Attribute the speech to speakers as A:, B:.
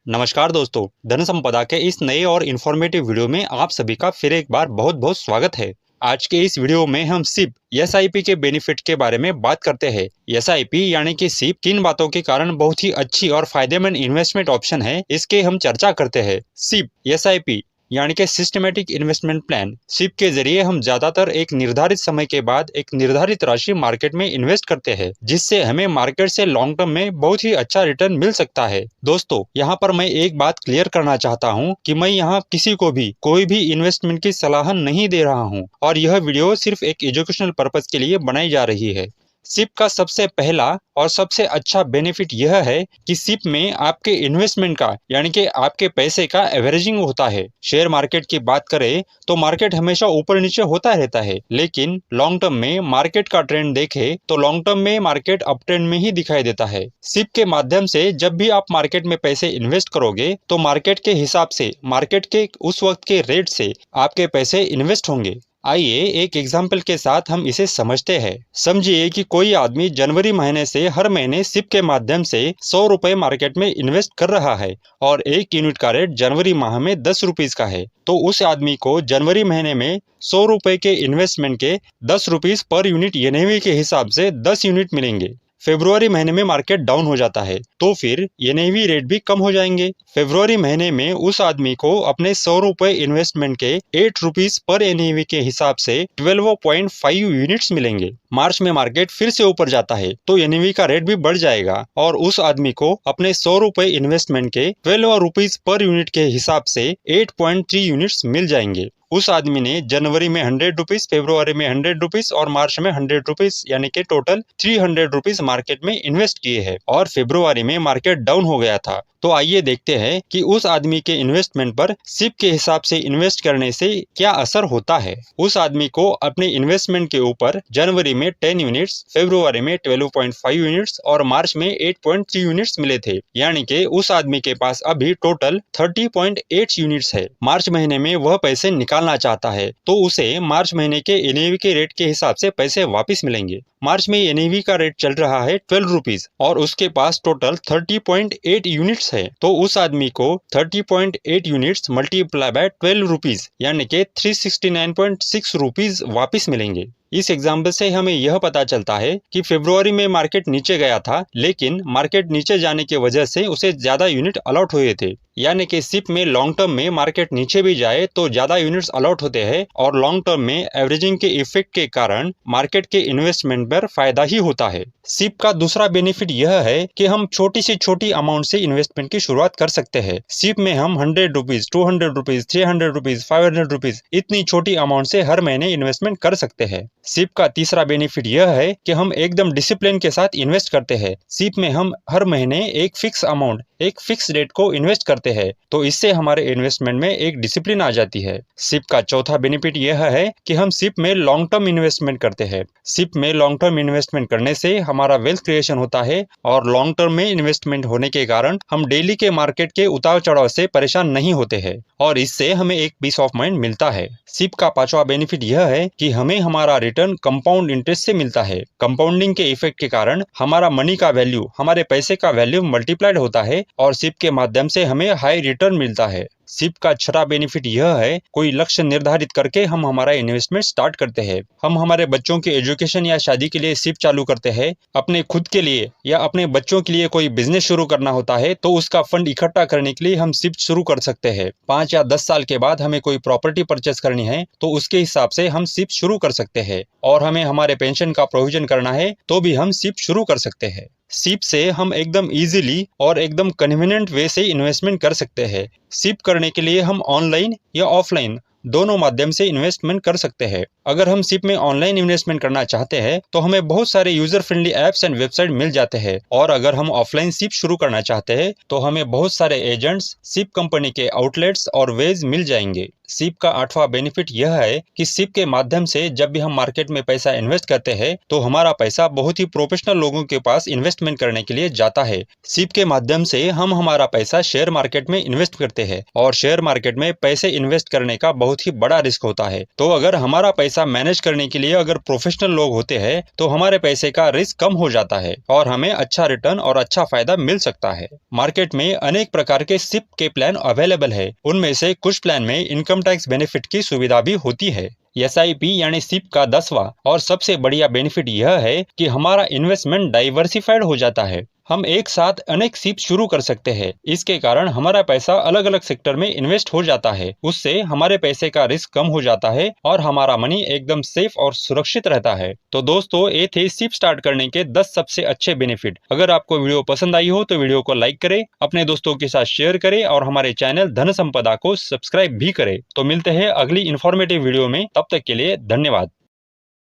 A: नमस्कार दोस्तों, धन संपदा के इस नए और इन्फॉर्मेटिव वीडियो में आप सभी का फिर एक बार बहुत बहुत स्वागत है। आज के इस वीडियो में हम सिप एसआईपी के बेनिफिट के बारे में बात करते हैं। एसआईपी यानी कि सिप किन बातों के कारण बहुत ही अच्छी और फायदेमंद इन्वेस्टमेंट ऑप्शन है, इसके हम चर्चा करते हैं। सिप एसआईपी यानी कि सिस्टमेटिक इन्वेस्टमेंट प्लान। सिप के जरिए हम ज्यादातर एक निर्धारित समय के बाद एक निर्धारित राशि मार्केट में इन्वेस्ट करते हैं, जिससे हमें मार्केट से लॉन्ग टर्म में बहुत ही अच्छा रिटर्न मिल सकता है। दोस्तों, यहाँ पर मैं एक बात क्लियर करना चाहता हूँ कि मैं यहाँ किसी को भी कोई भी इन्वेस्टमेंट की सलाह नहीं दे रहा हूँ और यह वीडियो सिर्फ एक एजुकेशनल पर्पज के लिए बनाई जा रही है। सिप का सबसे पहला और सबसे अच्छा बेनिफिट यह है कि सिप में आपके इन्वेस्टमेंट का यानी कि आपके पैसे का एवरेजिंग होता है। शेयर मार्केट की बात करें तो मार्केट हमेशा ऊपर नीचे होता रहता है, लेकिन लॉन्ग टर्म में मार्केट का ट्रेंड देखें तो लॉन्ग टर्म में मार्केट अप ट्रेंड में ही दिखाई देता है। सिप के माध्यम से जब भी आप मार्केट में पैसे इन्वेस्ट करोगे तो मार्केट के हिसाब से, मार्केट के उस वक्त के रेट से आपके पैसे इन्वेस्ट होंगे। आइए एक एग्जाम्पल के साथ हम इसे समझते हैं। समझिए कि कोई आदमी जनवरी महीने से हर महीने सिप के माध्यम से 100 रुपए मार्केट में इन्वेस्ट कर रहा है और 1 यूनिट का रेट जनवरी माह में 10 रुपीज का है। तो उस आदमी को जनवरी महीने में 100 रुपए के इन्वेस्टमेंट के 10 रुपीज पर यूनिट एनएवी के हिसाब से 10 यूनिट मिलेंगे। फरवरी महीने में मार्केट डाउन हो जाता है तो फिर एनएवी रेट भी कम हो जाएंगे। फरवरी महीने में उस आदमी को अपने 100 रुपए इन्वेस्टमेंट के 8 रुपीज पर एनएवी के हिसाब से 12.5 यूनिट्स मिलेंगे। मार्च में मार्केट फिर से ऊपर जाता है तो एनएवी का रेट भी बढ़ जाएगा और उस आदमी को अपने 100 रुपए इन्वेस्टमेंट के 12 रुपीज पर यूनिट के हिसाब से 8.3 यूनिट्स मिल जाएंगे। उस आदमी ने जनवरी में 100 रुपीज, फरवरी में 100 रुपीज और मार्च में 100 रुपीज यानी कि टोटल 300 रुपीज मार्केट में इन्वेस्ट किए हैं और फरवरी में मार्केट डाउन हो गया था। तो आइए देखते हैं कि उस आदमी के इन्वेस्टमेंट पर सिप के हिसाब से इन्वेस्ट करने से क्या असर होता है। उस आदमी को अपने इन्वेस्टमेंट के ऊपर जनवरी में 10 यूनिट्स, फरवरी में 12.5 यूनिट्स और मार्च में 8.3 यूनिट्स मिले थे, यानी कि उस आदमी के पास अभी टोटल 30.8 यूनिट्स है। मार्च महीने में वह पैसे निकालना चाहता है तो उसे मार्च महीने के एनएवी के रेट के हिसाब से पैसे वापस मिलेंगे। मार्च में एनएवी का रेट चल रहा है 12 रुपीज और उसके पास टोटल 30.8 यूनिट्स है, तो उस आदमी को 30.8 यूनिट्स मल्टीप्लाई बाय 12 रुपीज यानी कि 369.6 रुपीज वापस मिलेंगे। इस एग्जाम्पल से हमें यह पता चलता है कि फरवरी में मार्केट नीचे गया था, लेकिन मार्केट नीचे जाने की वजह से उसे ज्यादा यूनिट अलॉट हुए थे। यानी कि सिप में लॉन्ग टर्म में मार्केट नीचे भी जाए तो ज्यादा यूनिट्स अलॉट होते हैं और लॉन्ग टर्म में एवरेजिंग के इफेक्ट के कारण मार्केट के इन्वेस्टमेंट पर फायदा ही होता है। सिप का दूसरा बेनिफिट यह है कि हम छोटी से छोटी अमाउंट से इन्वेस्टमेंट की शुरुआत कर सकते हैं। सिप में हम 100 रुपीज, 200 रुपीज, 300 रुपीज, 500 रुपीज इतनी छोटी अमाउंट से हर महीने इन्वेस्टमेंट कर सकते हैं। सिप का तीसरा बेनिफिट यह है कि हम एकदम डिसिप्लिन के साथ इन्वेस्ट करते हैं। सिप में हम हर महीने एक फिक्स अमाउंट, एक फिक्स रेट को इन्वेस्ट करते हैं, तो इससे हमारे इन्वेस्टमेंट में एक डिसिप्लिन आ जाती है। सिप का चौथा बेनिफिट यह है कि हम सिप में लॉन्ग टर्म इन्वेस्टमेंट करते हैं। सिप में लॉन्ग टर्म इन्वेस्टमेंट करने से हमारा वेल्थ क्रिएशन होता है और लॉन्ग टर्म में इन्वेस्टमेंट होने के कारण हम डेली के मार्केट के उतार चढ़ाव से परेशान नहीं होते हैं और इससे हमें एक पीस ऑफ माइंड मिलता है। सिप का पांचवा बेनिफिट यह है कि हमें हमारा रिटर्न कंपाउंड इंटरेस्ट से मिलता है। कंपाउंडिंग के इफेक्ट के कारण हमारा मनी का वैल्यू, हमारे पैसे का वैल्यू मल्टीप्लाइड होता है और सिप के माध्यम से हमें हाई रिटर्न मिलता है। सिप का छठा बेनिफिट यह है, कोई लक्ष्य निर्धारित करके हम हमारा इन्वेस्टमेंट स्टार्ट करते हैं। हम हमारे बच्चों के एजुकेशन या शादी के लिए सिप चालू करते हैं। अपने खुद के लिए या अपने बच्चों के लिए कोई बिजनेस शुरू करना होता है तो उसका फंड इकट्ठा करने के लिए हम सिप शुरू कर सकते हैं। 5 या 10 साल के बाद हमें कोई प्रॉपर्टी परचेस करनी है तो उसके हिसाब से हम सिप शुरू कर सकते हैं और हमें हमारे पेंशन का प्रोविजन करना है तो भी हम सिप शुरू कर सकते हैं। सिप से हम एकदम इजीली और एकदम कन्वीनियंट वे से इन्वेस्टमेंट कर सकते हैं। सिप करने के लिए हम ऑनलाइन या ऑफलाइन दोनों माध्यम से इन्वेस्टमेंट कर सकते हैं। अगर हम सिप में ऑनलाइन इन्वेस्टमेंट करना चाहते हैं तो हमें बहुत सारे user friendly apps and website मिल जाते हैं और अगर हम ऑफलाइन सिप शुरू करना चाहते हैं तो हमें बहुत सारे एजेंट्स, सिप कंपनी के आउटलेट्स और वेज मिल जाएंगे। सिप का आठवां बेनिफिट यह है कि सिप के माध्यम से जब भी हम मार्केट में पैसा इन्वेस्ट करते हैं तो हमारा पैसा बहुत ही प्रोफेशनल लोगों के पास इन्वेस्टमेंट करने के लिए जाता है। सिप के माध्यम से हम हमारा पैसा शेयर मार्केट में इन्वेस्ट करते हैं और शेयर मार्केट में पैसे इन्वेस्ट करने का बहुत ही बड़ा रिस्क होता है, तो अगर हमारा पैसा पैसा मैनेज करने के लिए अगर प्रोफेशनल लोग होते हैं तो हमारे पैसे का रिस्क कम हो जाता है और हमें अच्छा रिटर्न और अच्छा फायदा मिल सकता है। मार्केट में अनेक प्रकार के सिप के प्लान अवेलेबल है। उनमें से कुछ प्लान में इनकम टैक्स बेनिफिट की सुविधा भी होती है। एसआईपी यानी सिप का 10वां और सबसे बढ़िया बेनिफिट यह है कि हमारा इन्वेस्टमेंट डाइवर्सिफाइड हो जाता है। हम एक साथ अनेक सिप शुरू कर सकते हैं। इसके कारण हमारा पैसा अलग अलग सेक्टर में इन्वेस्ट हो जाता है। उससे हमारे पैसे का रिस्क कम हो जाता है और हमारा मनी एकदम सेफ और सुरक्षित रहता है। तो दोस्तों, ये थे सिप स्टार्ट करने के 10 सबसे अच्छे बेनिफिट। अगर आपको वीडियो पसंद आई हो तो वीडियो को लाइक करें, अपने दोस्तों के साथ शेयर करें और हमारे चैनल धन संपदा को सब्सक्राइब भी करें। तो मिलते हैं अगली इन्फॉर्मेटिव वीडियो में, तब तक के लिए धन्यवाद।